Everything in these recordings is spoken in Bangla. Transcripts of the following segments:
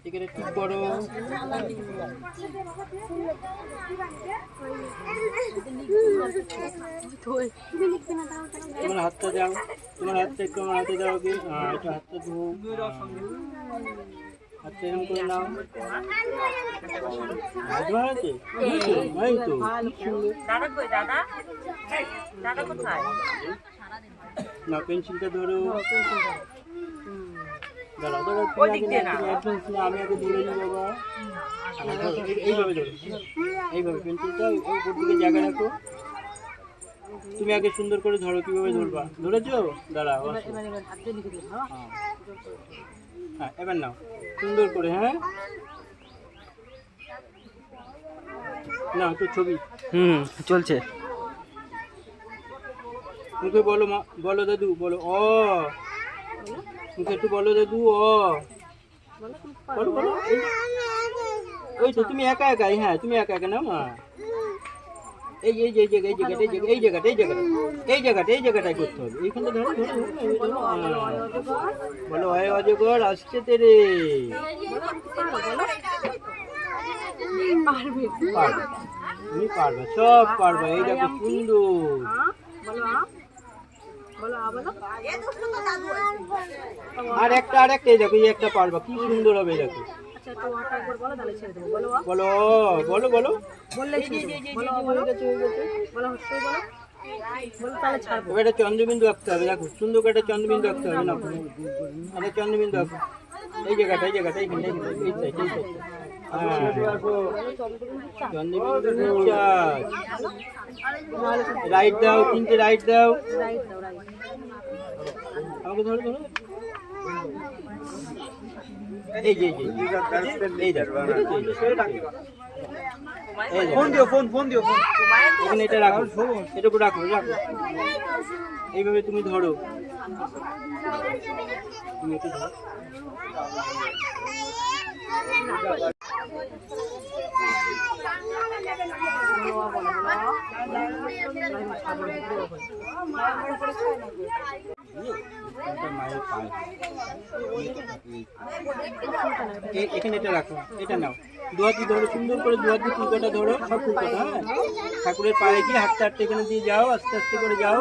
এখানে চুপ করো। তোমার হাতটা দাও, তোমার হাতটা একটু আমার হাতে দাও কি? হ্যাঁ, একটু হাতটা ধো, হাতটা এরকম করে নাও। আছে এই তো না, পেন্সিলটা ধরো। দাঁড়া দাঁড়া, আমি আগে ধরে নিই বাবা। এইভাবে ধরো, এইভাবে পেন্সিলটা উপর দিকে জায়গা রাখো। তুমি আগে সুন্দর করে ধরো, কিভাবে ধরবা? ধরেছো? দাঁড়াও, হ্যাঁ এবার নাও সুন্দর করে। হ্যাঁ না, তো ছবি চলছে। মুখে বলো, মা বলো দাদু, বলো অ। মুখে একটু বলো দাদু অ। বলো বলো, ওই তো তুমি একা একাই। হ্যাঁ তুমি একা একা না মা। এই যে এই জায়গাটা, এই জায়গাটা, এই জায়গাটা, এই জায়গাটা, এই জায়গাটাই করতে হবে। এইখানটা ধরো ধরো ধরো। বলো অয় অজগর আসছে তেরে। তুমি পারবে, সব পারবে। এই দেখো সুন্দর। আর একটা এই দেখো, এই একটা পারবা, কি সুন্দর হবে দেখো। বলো বলো বলো, এটা চন্দ্রবিন্দু আঁকতে হবে। দেখো সুন্দর করে একটা চন্দ্রবিন্দু আঁকতে হবে। না একটা চন্দ্রবিন্দু আঁকো। এই জায়গাটা, এই জায়গাটা, এইখানটা, এই সাইড, এই সাইড। চন্দ্রবিন্দু রাইট দাও, তিনটে রাইট দাও। আমাকে ধরো ধরো। এই যে এই দেখো, ফোন দিও। এখানে এটা রাখো, এটা রাখো রাখো। এইভাবে তুমি ধরো, তুমি একটু ধরো। এখানে এটা রাখো, এটা নাও। দুহাতি ধরো, সুন্দর করে দুহাতি ফুলকাটা ধরো, সব ফুলকাটা। হ্যাঁ, ঠাকুরের পায়ে গিয়ে হাঁটতে হাঁটতে এখানে দিয়ে যাও, আস্তে আস্তে করে যাও।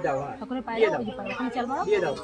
দাও, দিয়ে দাও, দিয়ে দাও।